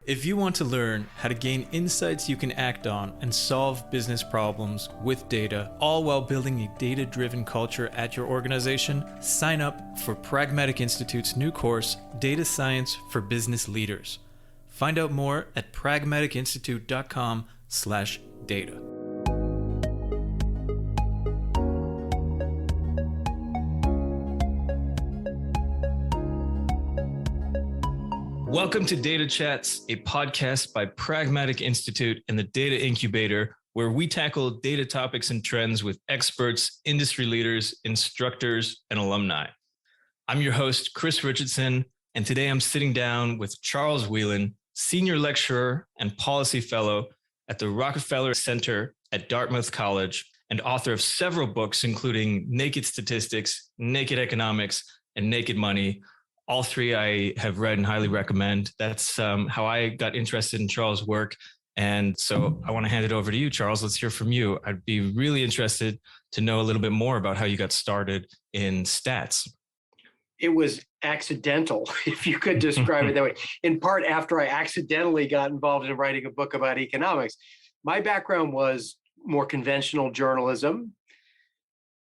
If you want to learn how to gain insights you can act on and solve business problems with data, all while building a data-driven culture at your organization, sign up for Pragmatic Institute's new course, Data Science for Business Leaders. Find out more at pragmaticinstitute.com/data. Welcome to Data Chats, a podcast by Pragmatic Institute and the Data Incubator, where we tackle data topics and trends with experts, industry leaders, instructors, and alumni. I'm your host, Chris Richardson, and today I'm sitting down with Charles Wheelan, Senior Lecturer and Policy Fellow at the Rockefeller Center at Dartmouth College, and author of several books, including Naked Statistics, Naked Economics, and Naked Money. All three I have read and highly recommend. That's how I got interested in Charles' work. And so I want to hand it over to you, Charles. Let's hear from you. I'd be really interested to know a little bit more about how you got started in stats. It was accidental, if you could describe it that way. In part, after I accidentally got involved in writing a book about economics. My background was more conventional journalism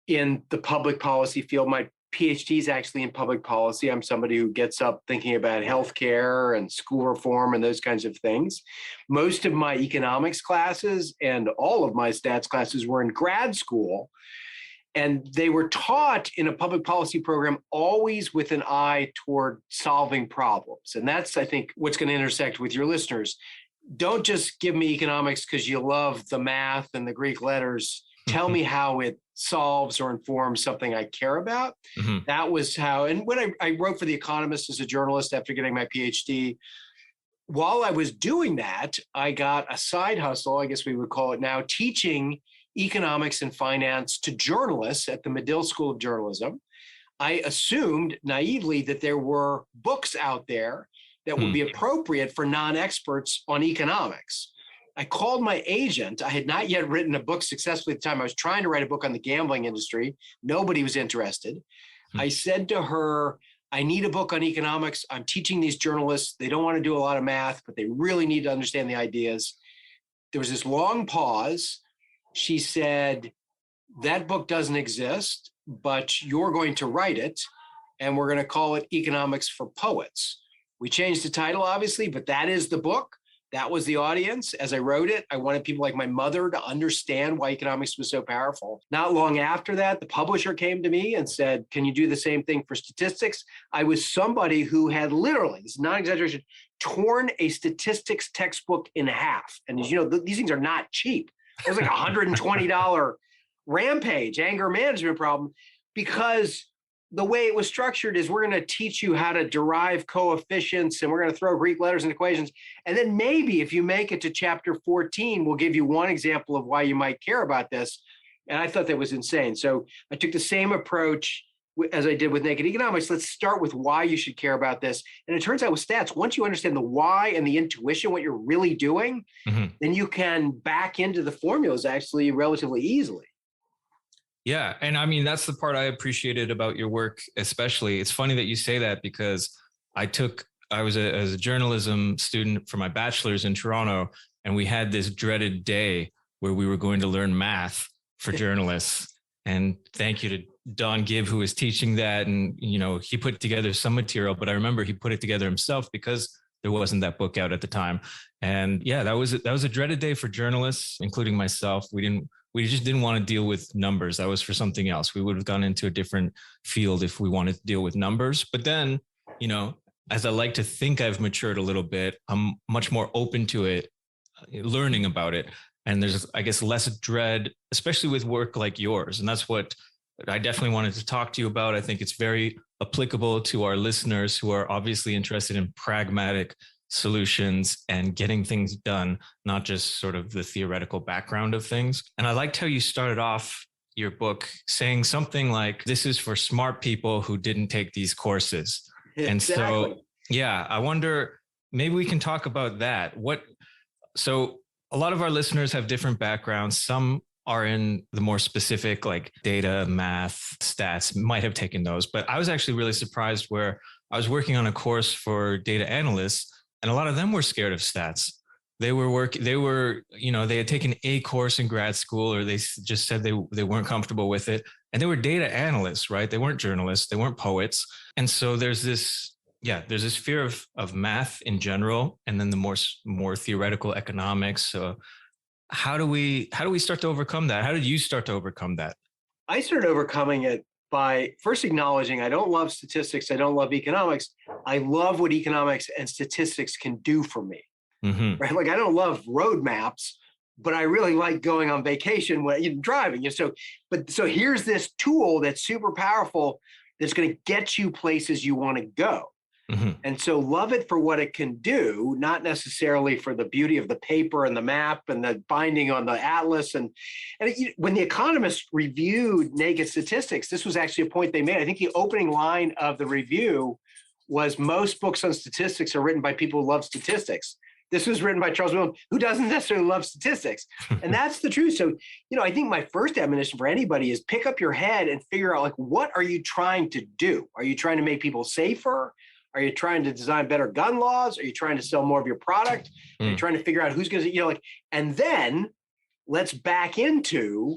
in the public policy field. My PhD is actually in public policy. I'm somebody who gets up thinking about healthcare and school reform and those kinds of things. Most of my economics classes and all of my stats classes were in grad school, and they were taught in a public policy program always with an eye toward solving problems. And that's, I think, what's going to intersect with your listeners. Don't just give me economics because you love the math and the Greek letters. Tell me how it solves or informs something I care about. Mm-hmm. That was how, and when I wrote for The Economist as a journalist after getting my PhD, while I was doing that, I got a side hustle, I guess we would call it now, teaching economics and finance to journalists at the Medill School of Journalism. I assumed naively that there were books out there that would be appropriate for non-experts on economics. I called my agent. I had not yet written a book successfully at the time. I was trying to write a book on the gambling industry. Nobody was interested. I said to her, I need a book on economics. I'm teaching these journalists. They don't want to do a lot of math, but they really need to understand the ideas. There was this long pause. She said, that book doesn't exist, but you're going to write it, and we're going to call it Economics for Poets. We changed the title, obviously, but that is the book. That was the audience. As I wrote it, I wanted people like my mother to understand why economics was so powerful. Not long after that, the publisher came to me and said, can you do the same thing for statistics? I was somebody who had literally, this is not exaggeration, torn a statistics textbook in half. And as you know, these things are not cheap. It was like a $120 rampage, anger management problem, because the way it was structured is we're going to teach you how to derive coefficients, and we're going to throw Greek letters and equations. And then maybe if you make it to chapter 14, we'll give you one example of why you might care about this. And I thought that was insane. So I took the same approach as I did with Naked Economics. Let's start with why you should care about this. And it turns out with stats, once you understand the why and the intuition, what you're really doing, then you can back into the formulas actually relatively easily. Yeah. And I mean, that's the part I appreciated about your work, especially. It's funny that you say that because I was a journalism student for my bachelor's in Toronto, and we had this dreaded day where we were going to learn math for journalists. And thank you to Don Gibb, who was teaching that. And, you know, he put together some material, but I remember he put it together himself because there wasn't that book out at the time. And yeah, that was a dreaded day for journalists, including myself. We just didn't want to deal with numbers. That was for something else. We would have gone into a different field if we wanted to deal with numbers. But then, you know, as I like to think I've matured a little bit, I'm much more open to it, learning about it. And there's, I guess, less dread, especially with work like yours. And that's what I definitely wanted to talk to you about. I think it's very applicable to our listeners who are obviously interested in pragmatic solutions and getting things done, not just sort of the theoretical background of things. And I liked how you started off your book saying something like, this is for smart people who didn't take these courses. Exactly. And so, yeah, I wonder, maybe we can talk about that. So a lot of our listeners have different backgrounds. Some are in the more specific, like data, math, stats, might have taken those. But I was actually really surprised where I was working on a course for data analysts, and a lot of them were scared of stats. They had taken a course in grad school, or they just said they weren't comfortable with it. And they were data analysts, right? They weren't journalists, they weren't poets. And so there's this fear of math in general, and then the more theoretical economics. So how do we start to overcome that? How did you start to overcome that? I started overcoming it by first acknowledging I don't love statistics, I don't love economics. I love what economics and statistics can do for me. Mm-hmm. Right? Like I don't love road maps, but I really like going on vacation when you're driving. So here's this tool that's super powerful that's going to get you places you want to go. Mm-hmm. And so love it for what it can do, not necessarily for the beauty of the paper and the map and the binding on the atlas. And when the Economist reviewed naked statistics, this was actually a point they made. I think the opening line of the review was, most books on statistics are written by people who love statistics. This was written by Charles Wheelan, who doesn't necessarily love statistics. And that's the truth. So, I think my first admonition for anybody is pick up your head and figure out, like, what are you trying to do? Are you trying to make people safer? Are you trying to design better gun laws? Are you trying to sell more of your product? Are you trying to figure out who's going to, and then let's back into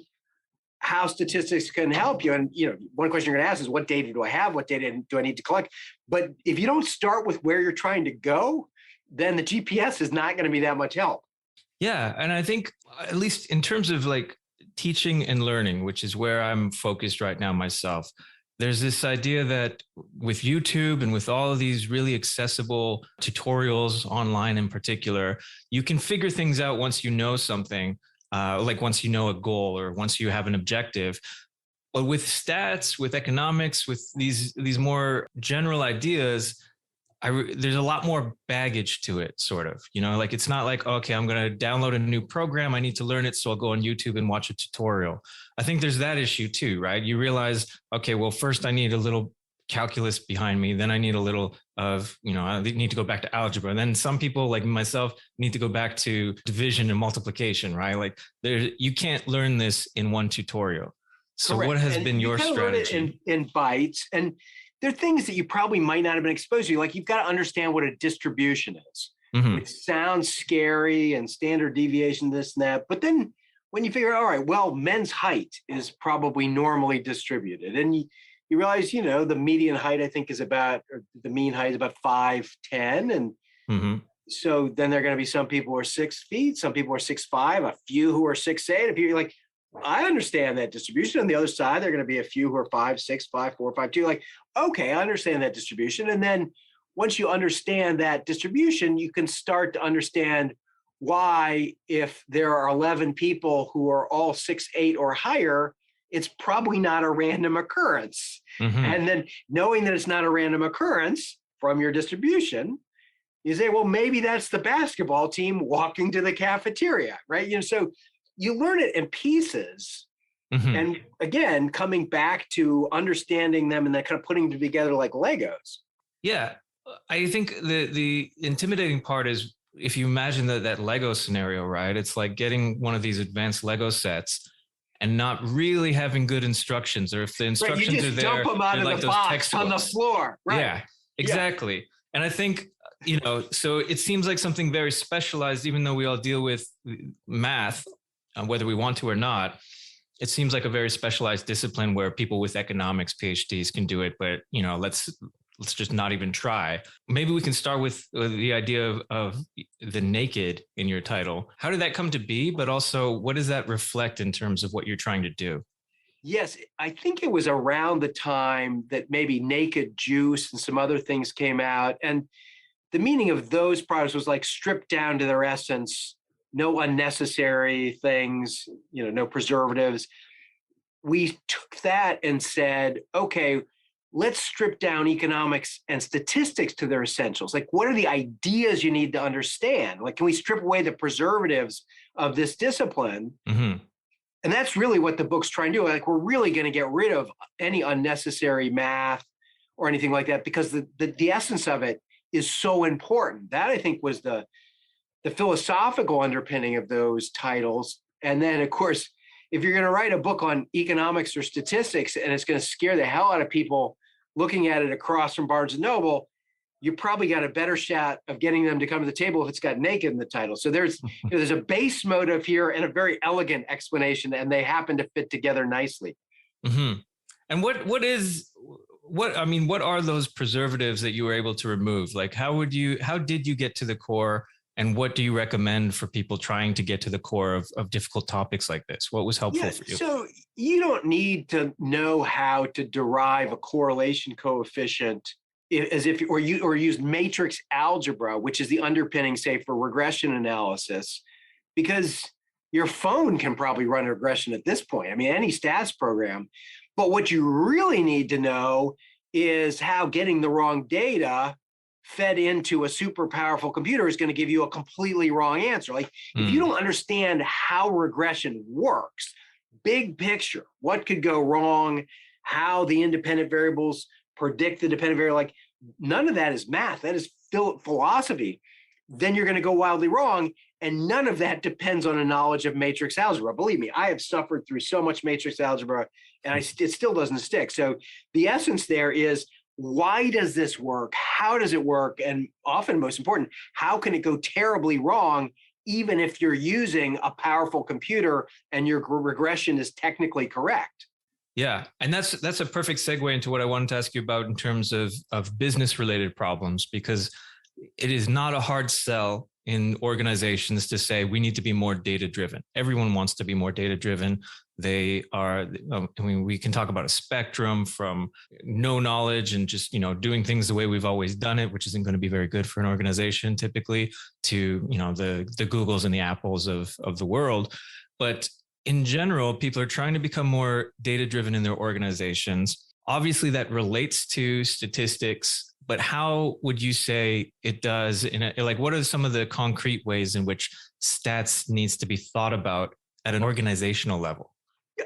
how statistics can help you. And, one question you're going to ask is, what data do I have? What data do I need to collect? But if you don't start with where you're trying to go, then the GPS is not going to be that much help. Yeah. And I think, at least in terms of like teaching and learning, which is where I'm focused right now myself, there's this idea that with YouTube and with all of these really accessible tutorials online in particular, you can figure things out once you know something, like once you know a goal or once you have an objective. But with stats, with economics, with these more general ideas, there's a lot more baggage to it, sort of, like it's not like, okay, I'm going to download a new program, I need to learn it, so I'll go on YouTube and watch a tutorial. I think there's that issue too, right? You realize, okay, well, first I need a little calculus behind me, then I need a little of, I need to go back to algebra. And then some people like myself need to go back to division and multiplication, right? Like you can't learn this in one tutorial. So Correct. What has been your strategy? Learn it in bites. And there are things that you probably might not have been exposed to. Like, you've got to understand what a distribution is. Mm-hmm. It sounds scary and standard deviation, this and that. But then when you figure out, all right, well, men's height is probably normally distributed. And you realize, the median height, I think, or the mean height is about 5'10". And mm-hmm. so then there are going to be some people who are 6 feet, some people are 6'5", a few who are 6'8". If you're like, I understand that distribution. On the other side, there are going to be a few who are 5'6", 5'4", 5'2". Like, okay, I understand that distribution. And then once you understand that distribution, you can start to understand why, if there are 11 people who are all 6'8" or higher, it's probably not a random occurrence. Mm-hmm. And then knowing that it's not a random occurrence from your distribution, you say, well, maybe that's the basketball team walking to the cafeteria, right? So you learn it in pieces. Mm-hmm. And again, coming back to understanding them and then kind of putting them together like Legos. Yeah. I think the intimidating part is, if you imagine that Lego scenario, right? It's like getting one of these advanced Lego sets and not really having good instructions, or if the instructions right, you just are there, dump them out of like the those box textbooks on the floor. Right. Yeah, exactly. Yeah. And I think, so it seems like something very specialized, even though we all deal with math, whether we want to or not. It seems like a very specialized discipline where people with economics PhDs can do it, but let's just not even try. Maybe we can start with the idea of the naked in your title. How did that come to be? But also, what does that reflect in terms of what you're trying to do? Yes, I think it was around the time that maybe Naked Juice and some other things came out. And the meaning of those products was like stripped down to their essence, no unnecessary things, no preservatives. We took that and said, okay, let's strip down economics and statistics to their essentials. Like, what are the ideas you need to understand? Like, can we strip away the preservatives of this discipline? Mm-hmm. And that's really what the book's trying to do. Like, we're really going to get rid of any unnecessary math or anything like that, because the essence of it is so important. That, I think, was the philosophical underpinning of those titles. And then, of course, if you're going to write a book on economics or statistics and it's going to scare the hell out of people looking at it across from Barnes & Noble, you probably got a better shot of getting them to come to the table if it's got naked in the title. So there's there's a base motive here and a very elegant explanation, and they happen to fit together nicely. Mm-hmm. And what are those preservatives that you were able to remove? Like, how did you get to the core, and what do you recommend for people trying to get to the core of difficult topics like this? What was helpful for you? So you don't need to know how to derive a correlation coefficient or use matrix algebra, which is the underpinning, say, for regression analysis, because your phone can probably run regression at this point. I mean, any stats program. But what you really need to know is how getting the wrong data fed into a super powerful computer is going to give you a completely wrong answer. Like, if you don't understand how regression works, big picture, what could go wrong, how the independent variables predict the dependent variable, like, none of that is math. That is philosophy. Then you're going to go wildly wrong. And none of that depends on a knowledge of matrix algebra. Believe me, I have suffered through so much matrix algebra, and it still doesn't stick. So the essence there is, why does this work? How does it work? And often, most important, how can it go terribly wrong, even if you're using a powerful computer and your regression is technically correct? Yeah, and that's a perfect segue into what I wanted to ask you about in terms of business related problems, because it is not a hard sell in organizations to say we need to be more data driven. Everyone wants to be more data driven. They are, I mean, we can talk about a spectrum from no knowledge and just, doing things the way we've always done it, which isn't going to be very good for an organization typically, to, the Googles and the Apples of the world. But in general, people are trying to become more data driven in their organizations. Obviously, that relates to statistics. But how would you say it does what are some of the concrete ways in which stats needs to be thought about at an organizational level?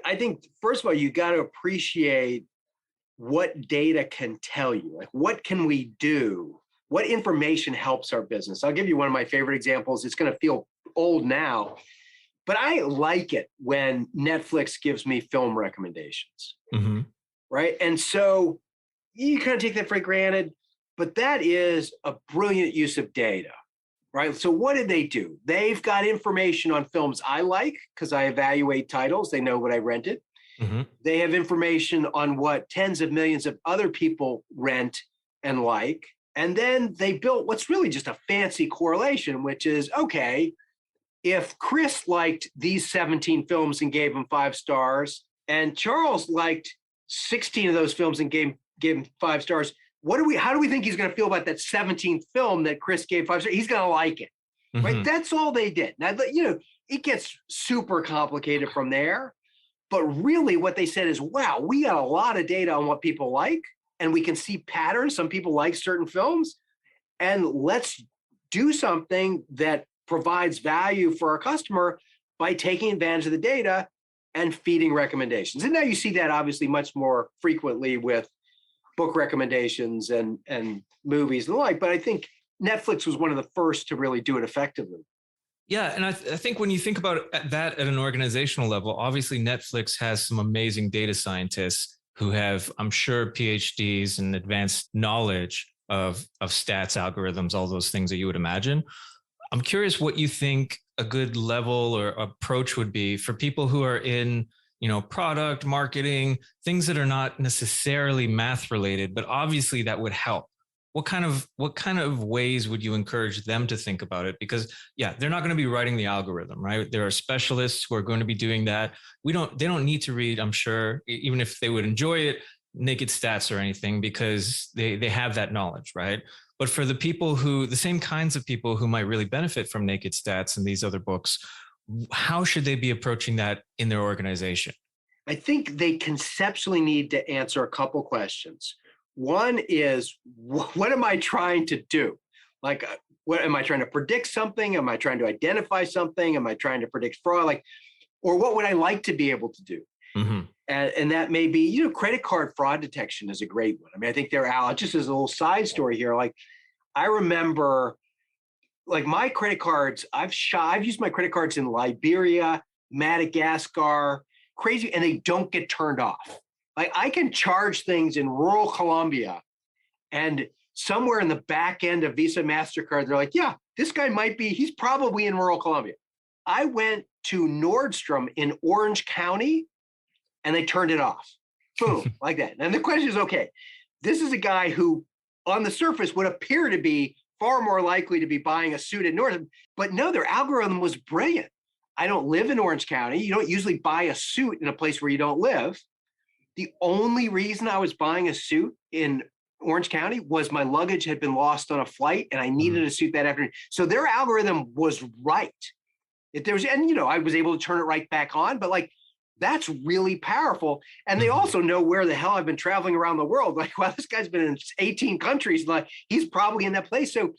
I think, first of all, you got to appreciate what data can tell you. Like, what can we do? What information helps our business? I'll give you one of my favorite examples. It's going to feel old now, but I like it when Netflix gives me film recommendations, right? And so you kind of take that for granted. But that is a brilliant use of data, right? So what did they do? They've got information on films I like because I evaluate titles. They know what I rented. They have information on what tens of millions of other people rent and like. And then they built what's really just a fancy correlation, which is, okay, if Chris liked these 17 films and gave them 5 stars, and Charles liked 16 of those films and gave him 5 stars, how do we think he's going to feel about that 17th film that Chris gave 5 stars? He's going to like it, right? That's all they did. Now, it gets super complicated from there, but really what they said is, wow, we got a lot of data on what people like, and we can see patterns. Some people like certain films, and let's do something that provides value for our customer by taking advantage of the data and feeding recommendations. And now you see that obviously much more frequently with book recommendations and movies and the like. But I think Netflix was one of the first to really do it effectively. Yeah. And I think when you think about that at an organizational level, obviously Netflix has some amazing data scientists who have, I'm sure, PhDs and advanced knowledge of stats, algorithms, all those things that you would imagine. I'm curious what you think a good level or approach would be for people who are in product marketing, things that are not necessarily math related, but obviously that would help. What kind of ways would you encourage them to think about it? Because they're not going to be writing the algorithm, right? There are specialists who are going to be doing that. They don't need to read, I'm sure, even if they would enjoy it, naked stats or anything, because they have that knowledge, right? But for the same kinds of people who might really benefit from naked stats and these other books, how should they be approaching that in their organization? I think they conceptually need to answer a couple questions. One is, what am I trying to do? Like, what am I trying to predict something? Am I trying to identify something? Am I trying to predict fraud? Or what would I like to be able to do? And that may be, credit card fraud detection is a great one. I mean, I think just as a little side story here, like, I remember, like, my credit cards, I've used my credit cards in Liberia, Madagascar, crazy, and they don't get turned off. Like, I can charge things in rural Colombia and somewhere in the back end of Visa, MasterCard, they're like, yeah, this guy he's probably in rural Columbia. I went to Nordstrom in Orange County and they turned it off. Boom, like that. And the question is, okay, this is a guy who on the surface would appear to be far more likely to be buying a suit at Nordstrom, but no, their algorithm was brilliant. I don't live in Orange County. You don't usually buy a suit in a place where you don't live. The only reason I was buying a suit in Orange County was my luggage had been lost on a flight and I needed a suit that afternoon. So their algorithm was right. I was able to turn it right back on, but like, that's really powerful. And they also know where the hell I've been traveling around the world. Like, wow, this guy's been in 18 countries. Like, he's probably in that place. So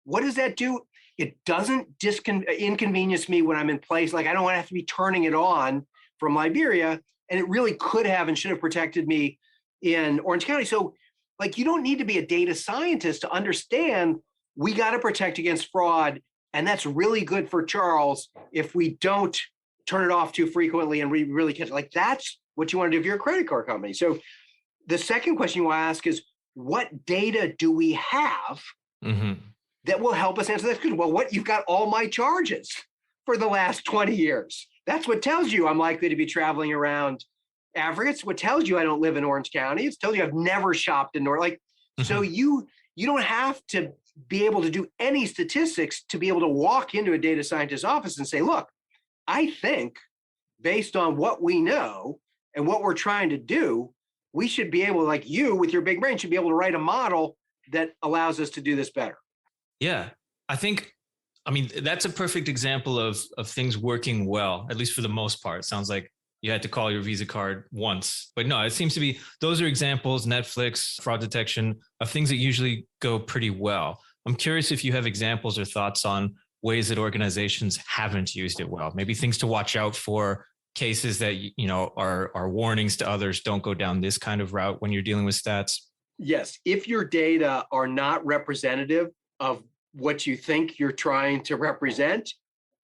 what does that do? It doesn't inconvenience me when I'm in place. Like, I don't want to have to be turning it on from Liberia. And it really could have and should have protected me in Orange County. So like, you don't need to be a data scientist to understand we got to protect against fraud. And that's really good for Charles if we don't turn it off too frequently and we really catch it. Like, that's what you want to do if you're a credit card company. So the second question you want to ask is, what data do we have that will help us answer that question? Well, you've got all my charges for the last 20 years. That's what tells you I'm likely to be traveling around Africa. It's what tells you I don't live in Orange County. It's tells you I've never shopped in So you don't have to be able to do any statistics to be able to walk into a data scientist's office and say, look, I think based on what we know and what we're trying to do, we should be able, like you with your big brain, should be able to write a model that allows us to do this better. Yeah, I mean, that's a perfect example of things working well, at least for the most part. It sounds like you had to call your Visa card once, but no, it seems to be, those are examples, Netflix, fraud detection, of things that usually go pretty well. I'm curious if you have examples or thoughts on ways that organizations haven't used it well, maybe things to watch out for, cases that, are warnings to others, don't go down this kind of route when you're dealing with stats. Yes, if your data are not representative of what you think you're trying to represent,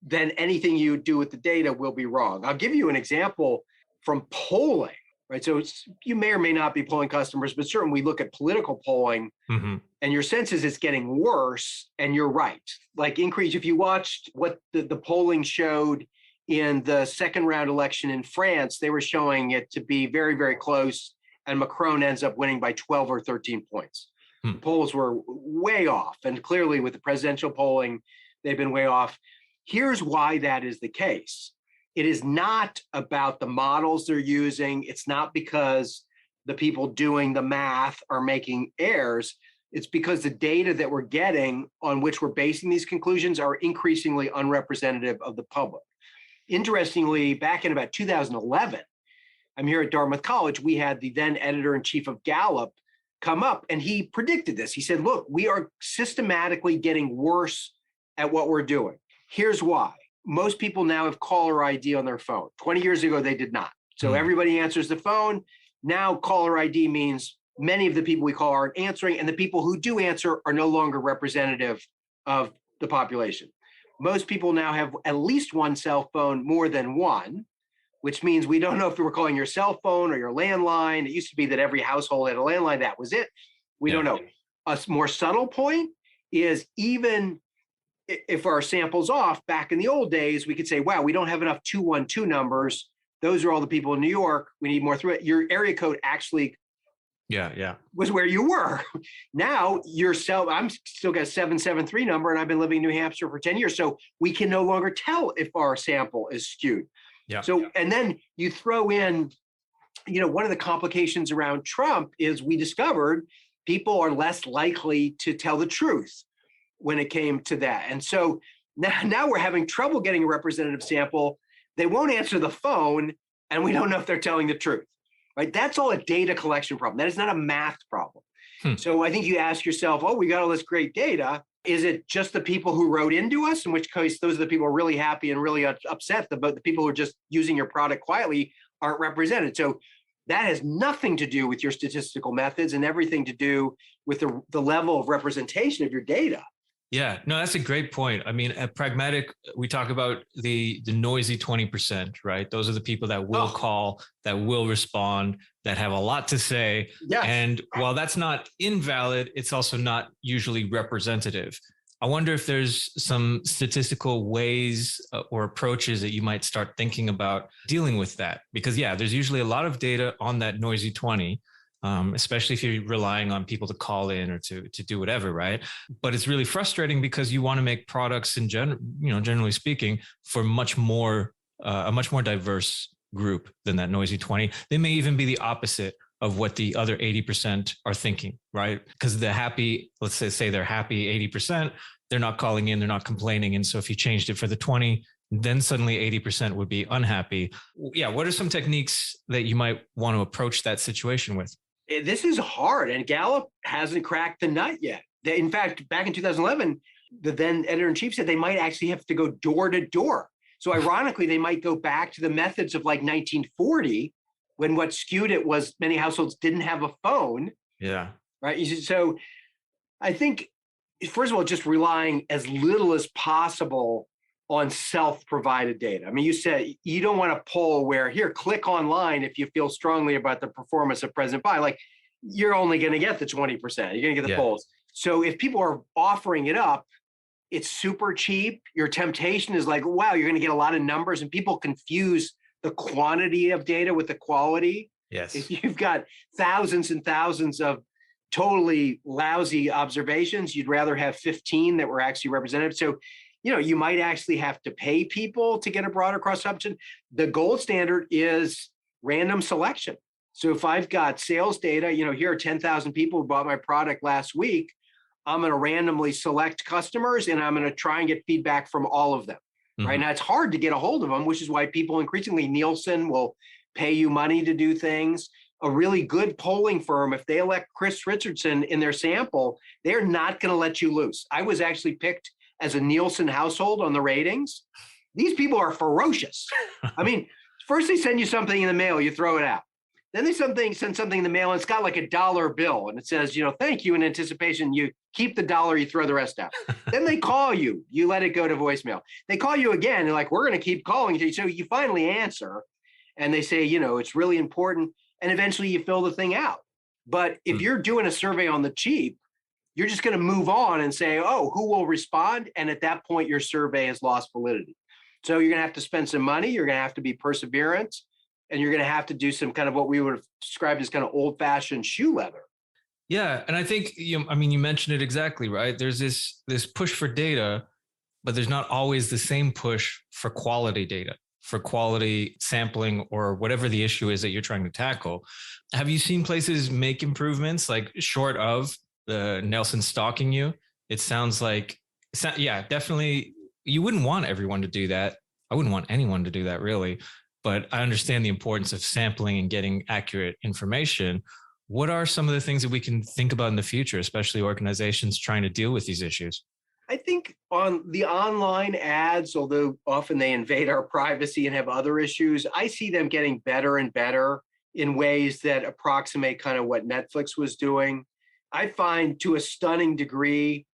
then anything you do with the data will be wrong. I'll give you an example from polling, right? So you may or may not be polling customers, but certainly we look at political polling and your sense is it's getting worse, and you're right. Like, increase, if you watched what the polling showed in the second round election in France, they were showing it to be very, very close, and Macron ends up winning by 12 or 13 points. The polls were way off, and clearly with the presidential polling, they've been way off. Here's why that is the case. It is not about the models they're using. It's not because the people doing the math are making errors. It's because the data that we're getting on which we're basing these conclusions are increasingly unrepresentative of the public. Interestingly, back in about 2011, I'm here at Dartmouth College, we had the then editor-in-chief of Gallup come up, and he predicted this. He said, look, we are systematically getting worse at what we're doing. Here's why. Most people now have caller ID on their phone. 20 years ago, they did not. So everybody answers the phone. Now caller ID means many of the people we call aren't answering, and the people who do answer are no longer representative of the population. Most people now have at least one cell phone, more than one, which means we don't know if you were calling your cell phone or your landline. It used to be that every household had a landline. That was it. We don't know. A more subtle point is, even if our sample's off, back in the old days, we could say, wow, we don't have enough 212 numbers. Those are all the people in New York. We need more through it. Your area code actually was where you were. Now I'm still got a 773 number, and I've been living in New Hampshire for 10 years. So we can no longer tell if our sample is skewed. So, and then you throw in, one of the complications around Trump is we discovered people are less likely to tell the truth when it came to that. And so now we're having trouble getting a representative sample. They won't answer the phone, and we don't know if they're telling the truth, right? That's all a data collection problem. That is not a math problem. So I think you ask yourself, we got all this great data. Is it just the people who wrote into us, in which case those are the people who are really happy and really upset, but the people who are just using your product quietly aren't represented? So that has nothing to do with your statistical methods and everything to do with the level of representation of your data. Yeah, no, that's a great point. I mean, at Pragmatic, we talk about the noisy 20%, right? Those are the people that will call, that will respond, that have a lot to say. Yes. And while that's not invalid, it's also not usually representative. I wonder if there's some statistical ways or approaches that you might start thinking about dealing with that. Because yeah, there's usually a lot of data on that noisy 20. Especially if you're relying on people to call in or to do whatever, right? But it's really frustrating because you want to make products in general, generally speaking, for a much more diverse group than that noisy 20. They may even be the opposite of what the other 80% are thinking, right? Because the happy, let's say they're happy 80%, they're not calling in, they're not complaining. And so if you changed it for the 20, then suddenly 80% would be unhappy. Yeah, what are some techniques that you might want to approach that situation with? This is hard, and Gallup hasn't cracked the nut yet. In fact, back in 2011, the then editor-in-chief said they might actually have to go door to door. So ironically, they might go back to the methods of like 1940, when what skewed it was many households didn't have a phone. Yeah. Right. So I think, first of all, just relying as little as possible on self-provided data. I mean, you said you don't want to poll where, here, click online if you feel strongly about the performance of President Biden. Like, you're only going to get the 20%. You're going to get the polls. So if people are offering it up, it's super cheap. Your temptation is like, wow, you're going to get a lot of numbers, and people confuse the quantity of data with the quality. Yes. If you've got thousands and thousands of totally lousy observations, you'd rather have 15 that were actually representative. So you might actually have to pay people to get a broader cross-section. The gold standard is random selection. So if I've got sales data, here are 10,000 people who bought my product last week, I'm going to randomly select customers, and I'm going to try and get feedback from all of them. Mm-hmm. Right now, it's hard to get a hold of them, which is why people increasingly, Nielsen will pay you money to do things. A really good polling firm, if they elect Chris Richardson in their sample, they're not going to let you loose. I was actually picked as a Nielsen household on the ratings. These people are ferocious. I mean, first they send you something in the mail, you throw it out. Then they send something in the mail, and it's got like $1 bill, and it says, thank you in anticipation. You keep the $1, you throw the rest out. Then they call you, you let it go to voicemail. They call you again, they're like, we're going to keep calling you. So you finally answer, and they say, it's really important. And eventually you fill the thing out. But if you're doing a survey on the cheap, you're just going to move on and say, oh, who will respond? And at that point, your survey has lost validity. So you're going to have to spend some money. You're going to have to be perseverant. And you're going to have to do some kind of what we would have described as kind of old-fashioned shoe leather. Yeah. And I think, you mentioned it exactly, right? There's this push for data, but there's not always the same push for quality data, for quality sampling, or whatever the issue is that you're trying to tackle. Have you seen places make improvements, like short of the Nelson stalking you? It sounds like, yeah, definitely. You wouldn't want everyone to do that. I wouldn't want anyone to do that, really. But I understand the importance of sampling and getting accurate information. What are some of the things that we can think about in the future, especially organizations trying to deal with these issues? I think on the online ads, although often they invade our privacy and have other issues, I see them getting better and better in ways that approximate kind of what Netflix was doing. I find to a stunning degree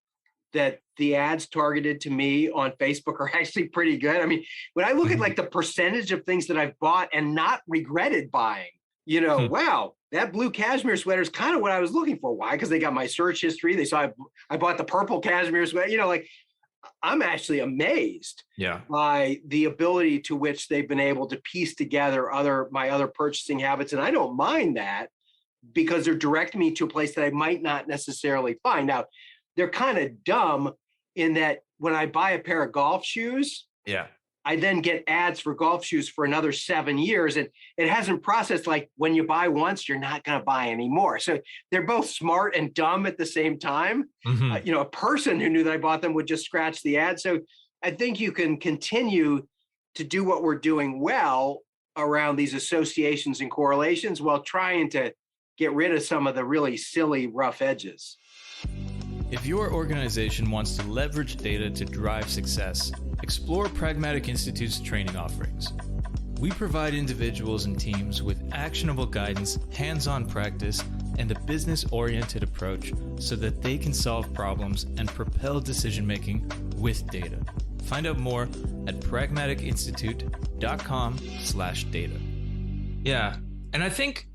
that the ads targeted to me on Facebook are actually pretty good. I mean, when I look at like the percentage of things that I've bought and not regretted buying, wow, that blue cashmere sweater is kind of what I was looking for. Why? Because they got my search history. They saw I bought the purple cashmere sweater. I'm actually amazed by the ability to which they've been able to piece together my other purchasing habits. And I don't mind that, because they're directing me to a place that I might not necessarily find. Now, they're kind of dumb in that when I buy a pair of golf shoes, I then get ads for golf shoes for another 7 years. And it hasn't processed like when you buy once, you're not going to buy anymore. So they're both smart and dumb at the same time. Mm-hmm. A person who knew that I bought them would just scratch the ad. So I think you can continue to do what we're doing well around these associations and correlations while trying to get rid of some of the really silly rough edges. If your organization wants to leverage data to drive success, explore Pragmatic Institute's training offerings. We provide individuals and teams with actionable guidance, hands-on practice, and a business-oriented approach so that they can solve problems and propel decision-making with data. Find out more at pragmaticinstitute.com/data. Yeah. And I think,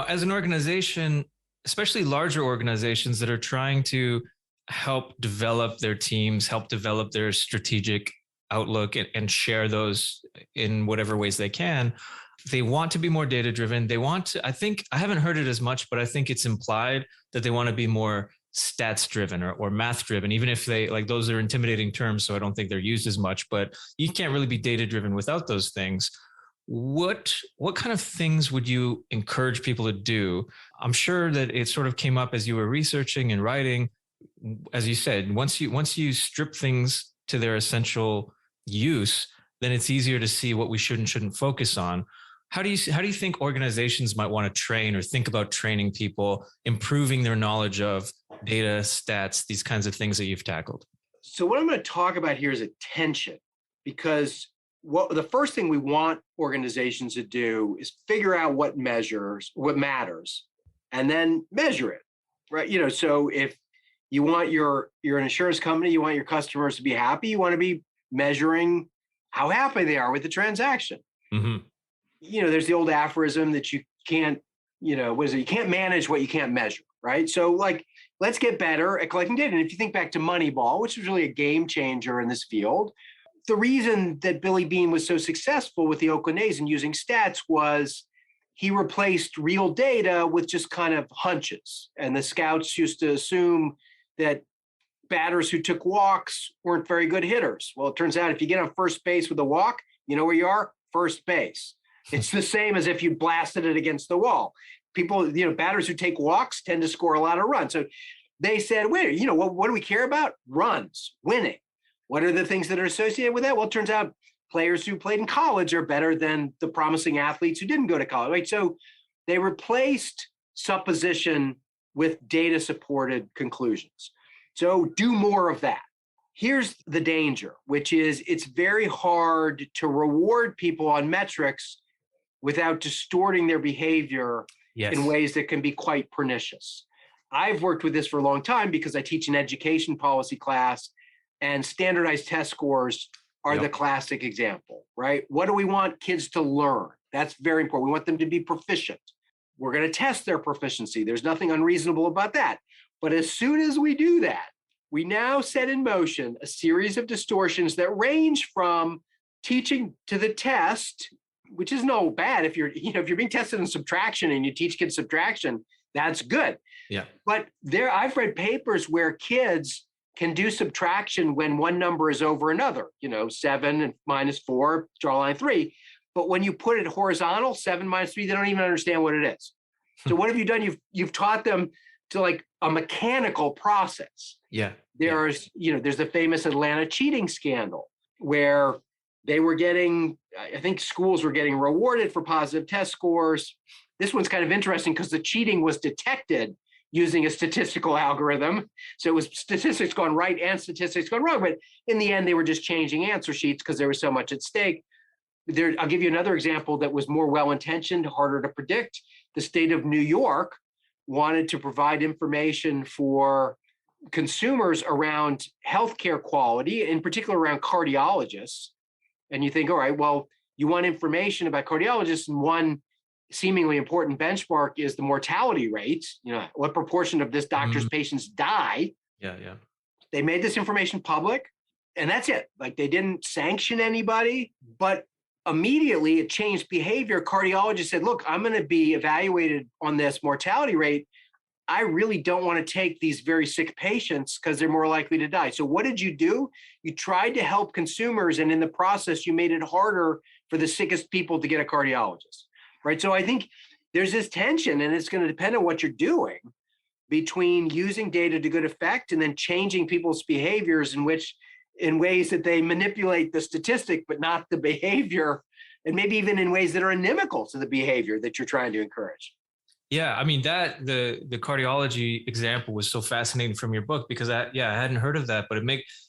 as an organization, especially larger organizations that are trying to help develop their teams, help develop their strategic outlook and share those in whatever ways they can, they want to be more data driven. They want to, I think, I haven't heard it as much, but I think it's implied that they want to be more stats driven or math driven, even if they like those are intimidating terms. So I don't think they're used as much, but you can't really be data driven without those things. What kind of things would you encourage people to do? I'm sure that it sort of came up as you were researching and writing. As you said, once you strip things to their essential use, then it's easier to see what we should and shouldn't focus on. How do you think organizations might want to train or think about training people, improving their knowledge of data, stats, these kinds of things that you've tackled? So what I'm going to talk about here is attention, because the first thing we want organizations to do is figure out what matters, and then measure it, right? So if you want you're an insurance company, you want your customers to be happy, you want to be measuring how happy they are with the transaction. Mm-hmm. There's the old aphorism that you can't, you can't manage what you can't measure, right? So let's get better at collecting data. And if you think back to Moneyball, which was really a game changer in this field, the reason that Billy Beane was so successful with the Oakland A's and using stats was he replaced real data with just kind of hunches. And the scouts used to assume that batters who took walks weren't very good hitters. Well, it turns out if you get on first base with a walk, you know where you are? First base. It's the same as if you blasted it against the wall. People, batters who take walks tend to score a lot of runs. So they said, wait, what do we care about? Runs, winning. What are the things that are associated with that? Well, it turns out players who played in college are better than the promising athletes who didn't go to college, right? So they replaced supposition with data-supported conclusions. So do more of that. Here's the danger, which is it's very hard to reward people on metrics without distorting their behavior in ways that can be quite pernicious. I've worked with this for a long time because I teach an education policy class, and standardized test scores are the classic example, right? What do we want kids to learn? That's very important. We want them to be proficient. We're going to test their proficiency. There's nothing unreasonable about that. But as soon as we do that, we now set in motion a series of distortions that range from teaching to the test, which is no bad. If you're being tested in subtraction and you teach kids subtraction, that's good. Yeah. But I've read papers where kids can do subtraction when one number is over another, 7 and minus 4, draw line 3. But when you put it horizontal, 7 minus 3, they don't even understand what it is. So what have you done? You've taught them to like a mechanical process. Yeah. There's the famous Atlanta cheating scandal where they were getting, I think schools were getting rewarded for positive test scores. This one's kind of interesting because the cheating was detected using a statistical algorithm. So it was statistics gone right and statistics gone wrong. But in the end, they were just changing answer sheets because there was so much at stake. I'll give you another example that was more well-intentioned, harder to predict. The state of New York wanted to provide information for consumers around healthcare quality, in particular around cardiologists. And you think, all right, well, you want information about cardiologists, and one seemingly important benchmark is the mortality rate. What proportion of this doctor's patients die? Yeah. They made this information public, and that's it. Like, they didn't sanction anybody, but immediately it changed behavior. Cardiologists said, look, I'm going to be evaluated on this mortality rate. I really don't want to take these very sick patients because they're more likely to die. So what did you do? You tried to help consumers, and in the process, you made it harder for the sickest people to get a cardiologist, right? So I think there's this tension, and it's going to depend on what you're doing, between using data to good effect and then changing people's behaviors in ways that they manipulate the statistic, but not the behavior, and maybe even in ways that are inimical to the behavior that you're trying to encourage. Yeah, I mean, the cardiology example was so fascinating from your book because I hadn't heard of that, but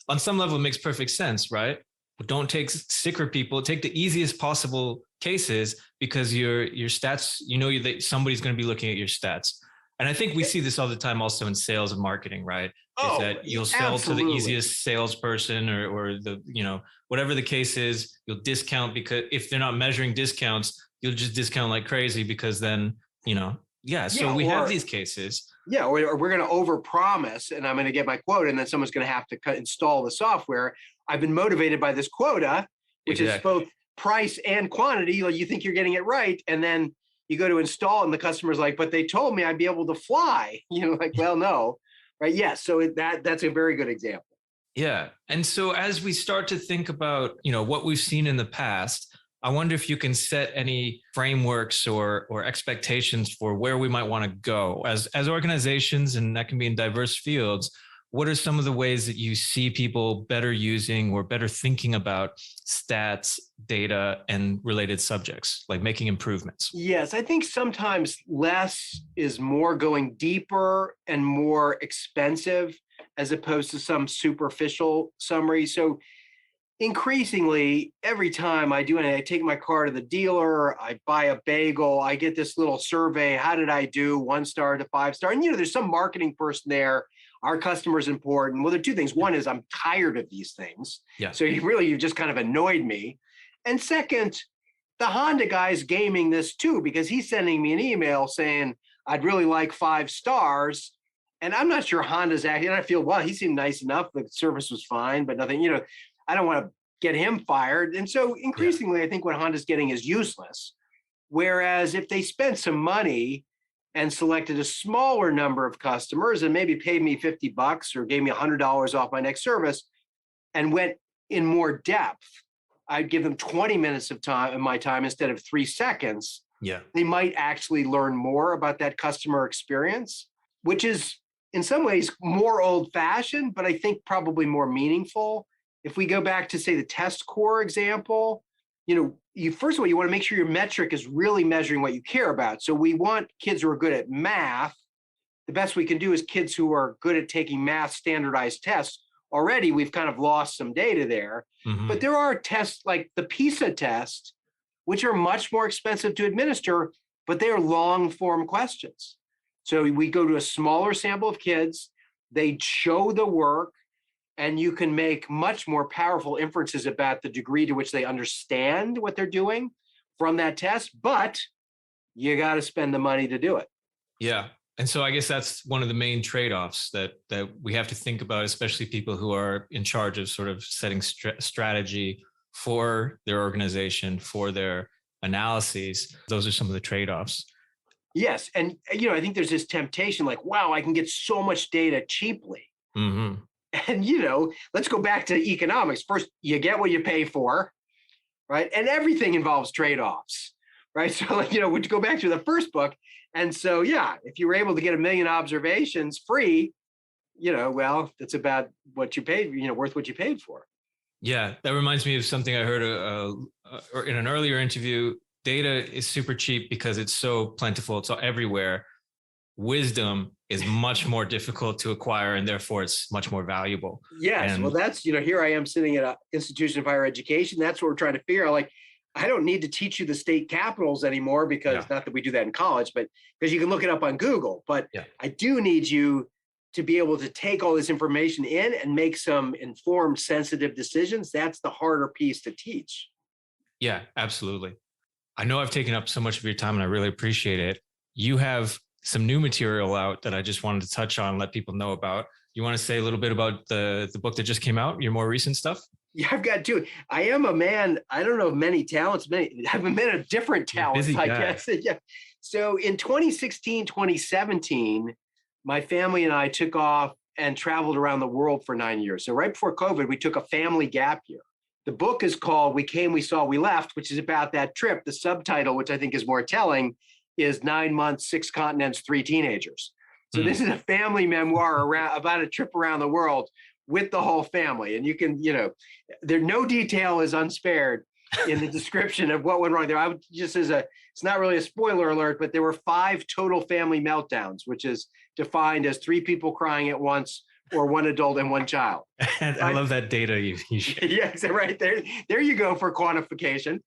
on some level it makes perfect sense, right? But don't take sicker people, take the easiest possible cases because your stats, that somebody's going to be looking at your stats. And I think we see this all the time also in sales and marketing, right? Is that you'll sell to the easiest salesperson or the, whatever the case is, you'll discount because if they're not measuring discounts, you'll just discount like crazy because then, so we have these cases. Yeah, or we're going to overpromise and I'm going to get my quota and then someone's going to have to install the software. I've been motivated by this quota, which is both price and quantity. Like you think you're getting it right. And then you go to install and the customer's like, but they told me I'd be able to fly. Well, no, right? Yes. So that's a very good example. Yeah. And so as we start to think about, what we've seen in the past, I wonder if you can set any frameworks or expectations for where we might want to go as organizations, and that can be in diverse fields. What are some of the ways that you see people better using or better thinking about stats, data, and related subjects, like making improvements? Yes, I think sometimes less is more, going deeper and more expensive as opposed to some superficial summary. So increasingly, every time I take my car to the dealer, I buy a bagel, I get this little survey. How did I do? 1 star to 5 star. And, there's some marketing person there. Our customer's important. Well, there are 2 things. One is I'm tired of these things. Yeah. So you've just kind of annoyed me. And second, the Honda guy's gaming this too, because he's sending me an email saying, I'd really like 5 stars. And I'm not sure Honda's acting. And I feel, well, he seemed nice enough. The service was fine, but nothing, I don't want to get him fired. And so increasingly, I think what Honda's getting is useless. Whereas if they spent some money and selected a smaller number of customers and maybe paid me $50 or gave me $100 off my next service and went in more depth, I'd give them 20 minutes of my time instead of 3 seconds. Yeah. They might actually learn more about that customer experience, which is in some ways more old-fashioned, but I think probably more meaningful. If we go back to, say, the test score example, first of all, you want to make sure your metric is really measuring what you care about. So we want kids who are good at math. The best we can do is kids who are good at taking math standardized tests. Already, we've kind of lost some data there. Mm-hmm. But there are tests like the PISA test, which are much more expensive to administer, but they are long-form questions. So we go to a smaller sample of kids, they show the work, and you can make much more powerful inferences about the degree to which they understand what they're doing from that test, but you got to spend the money to do it. Yeah. And so I guess that's one of the main trade-offs that we have to think about, especially people who are in charge of sort of setting strategy for their organization, for their analyses. Those are some of the trade-offs. Yes. And, I think there's this temptation like, wow, I can get so much data cheaply. Mm-hmm. And, let's go back to economics. First, you get what you pay for, right? And everything involves trade-offs, right? So, we go back to the first book. And so, if you were able to get 1 million observations free, well, that's about what you paid, worth what you paid for. Yeah, that reminds me of something I heard in an earlier interview. Data is super cheap because it's so plentiful. It's everywhere. Wisdom is much more difficult to acquire, and therefore it's much more valuable. Yes. Well, that's, here I am sitting at an institution of higher education. That's what we're trying to figure out. Like, I don't need to teach you the state capitals anymore because not that we do that in college, but because you can look it up on Google. But I do need you to be able to take all this information in and make some informed, sensitive decisions. That's the harder piece to teach. Yeah, absolutely. I know I've taken up so much of your time and I really appreciate it. You have some new material out that I just wanted to touch on, let people know about. You want to say a little bit about the book that just came out, your more recent stuff? Yeah, I've got 2. I am a man, I don't know of many talents, I'm a man of different talents, I guess. Yeah. So in 2016, 2017, my family and I took off and traveled around the world for 9 years. So right before COVID, we took a family gap year. The book is called We Came, We Saw, We Left, which is about that trip. The subtitle, which I think is more telling, is 9 months, 6 continents, 3 teenagers. So this is a family memoir about a trip around the world with the whole family. And you can, no detail is unspared in the description of what went wrong there. It's not really a spoiler alert, but there were 5 total family meltdowns, which is defined as 3 people crying at once or 1 adult and 1 child. I love that data you shared. Yes, right there. There you go for quantification.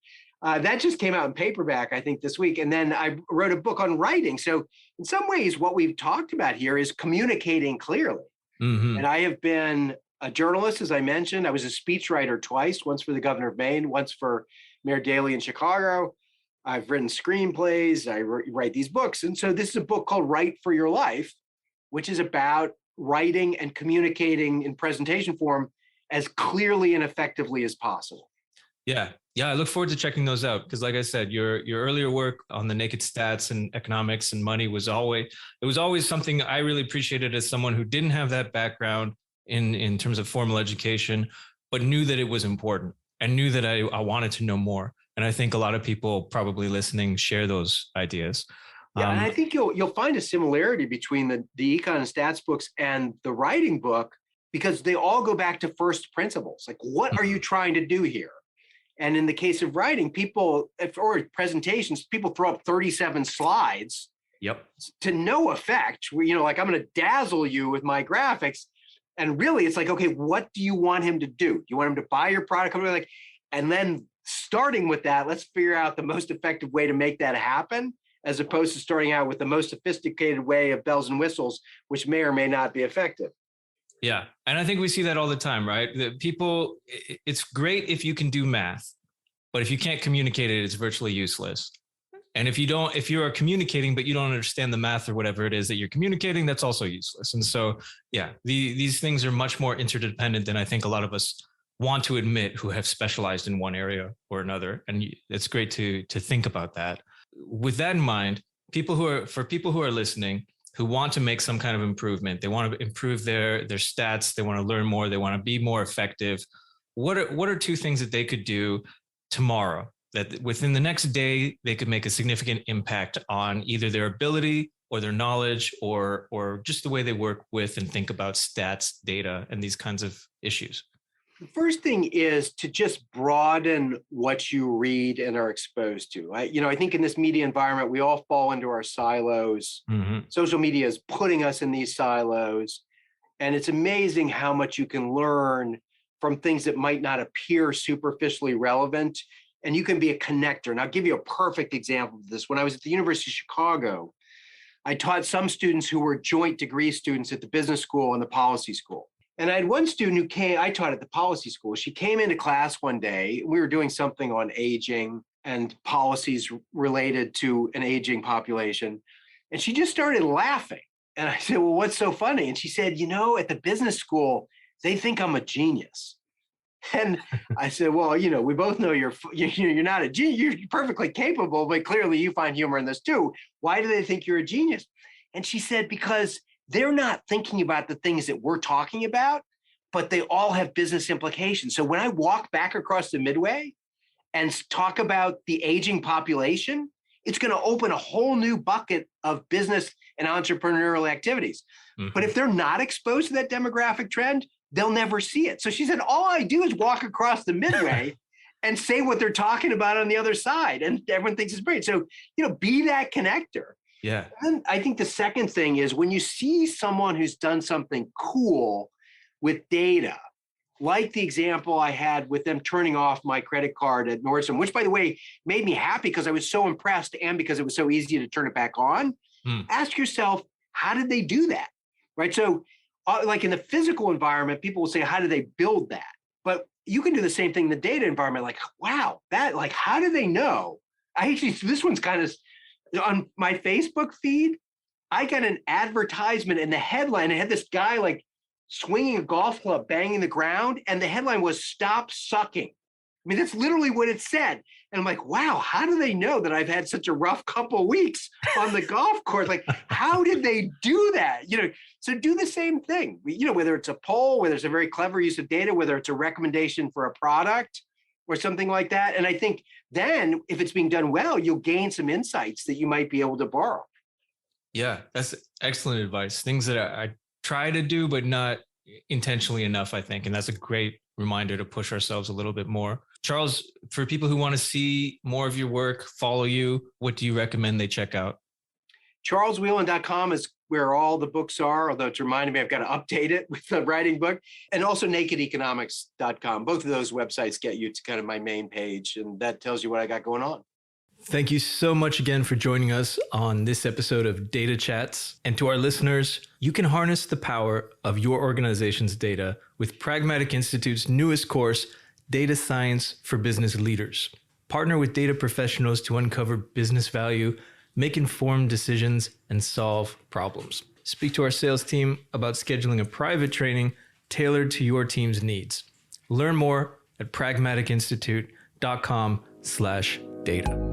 That just came out in paperback, I think, this week. And then I wrote a book on writing. So in some ways, what we've talked about here is communicating clearly. Mm-hmm. And I have been a journalist, as I mentioned. I was a speechwriter twice, once for the governor of Maine, once for Mayor Daley in Chicago. I've written screenplays. I write these books. And so this is a book called Write for Your Life, which is about writing and communicating in presentation form as clearly and effectively as possible. Yeah. I look forward to checking those out because, like I said, your earlier work on the naked stats and economics and money was always something I really appreciated as someone who didn't have that background in terms of formal education, but knew that it was important and knew that I wanted to know more. And I think a lot of people probably listening share those ideas. Yeah, and I think you'll find a similarity between the econ and stats books and the writing book because they all go back to first principles. Like, what are you trying to do here? And in the case of writing, or presentations, people throw up 37 slides to no effect. Like, I'm going to dazzle you with my graphics. And really, it's like, okay, what do you want him to do? Do you want him to buy your product? And then starting with that, let's figure out the most effective way to make that happen, as opposed to starting out with the most sophisticated way of bells and whistles, which may or may not be effective. Yeah. And I think we see that all the time, right? It's great if you can do math, but if you can't communicate it, it's virtually useless. And if you are communicating, but you don't understand the math or whatever it is that you're communicating, that's also useless. And so, yeah, these things are much more interdependent than I think a lot of us want to admit who have specialized in one area or another. And it's great to think about that. With that in mind, people who are listening, who want to make some kind of improvement, they want to improve their stats, they want to learn more, they want to be more effective. What are two things that they could do tomorrow that within the next day they could make a significant impact on either their ability or their knowledge or just the way they work with and think about stats, data, and these kinds of issues? The first thing is to just broaden what you read and are exposed to. I think in this media environment, we all fall into our silos. Mm-hmm. Social media is putting us in these silos. And it's amazing how much you can learn from things that might not appear superficially relevant. And you can be a connector. And I'll give you a perfect example of this. When I was at the University of Chicago, I taught some students who were joint degree students at the business school and the policy school. And I had one student I taught at the policy school. She came into class one day. We were doing something on aging and policies related to an aging population. And she just started laughing. And I said, well, what's so funny? And she said, at the business school, they think I'm a genius. And I said, well, we both know you're not a genius. You're perfectly capable, but clearly you find humor in this too. Why do they think you're a genius? And she said, because they're not thinking about the things that we're talking about, but they all have business implications. So when I walk back across the Midway and talk about the aging population, it's going to open a whole new bucket of business and entrepreneurial activities. Mm-hmm. But if they're not exposed to that demographic trend, they'll never see it. So she said, all I do is walk across the Midway and say what they're talking about on the other side. And everyone thinks it's great. So, be that connector. Yeah. And I think the second thing is when you see someone who's done something cool with data, like the example I had with them turning off my credit card at Nordstrom, which, by the way, made me happy because I was so impressed and because it was so easy to turn it back on. Ask yourself, how did they do that? Right. So like in the physical environment, people will say, how do they build that? But you can do the same thing in the data environment. Like, wow, how do they know? This one's kind of on my Facebook feed. I got an advertisement and the headline, it had this guy like swinging a golf club, banging the ground. And the headline was "Stop Sucking." I mean, that's literally what it said. And I'm like, wow, how do they know that I've had such a rough couple of weeks on the golf course? Like, how did they do that? So do the same thing. Whether it's a poll, whether it's a very clever use of data, whether it's a recommendation for a product or something like that. And I think then if it's being done well, you'll gain some insights that you might be able to borrow. Yeah, that's excellent advice. Things that I try to do, but not intentionally enough, I think. And that's a great reminder to push ourselves a little bit more. Charles, for people who want to see more of your work, follow you, what do you recommend they check out? CharlesWheelan.com is where all the books are, although it's reminding me I've got to update it with the writing book, and also nakedeconomics.com. Both of those websites get you to kind of my main page, and that tells you what I got going on. Thank you so much again for joining us on this episode of Data Chats. And to our listeners, you can harness the power of your organization's data with Pragmatic Institute's newest course, Data Science for Business Leaders. Partner with data professionals to uncover business value, make informed decisions, and solve problems. Speak to our sales team about scheduling a private training tailored to your team's needs. Learn more at pragmaticinstitute.com/data.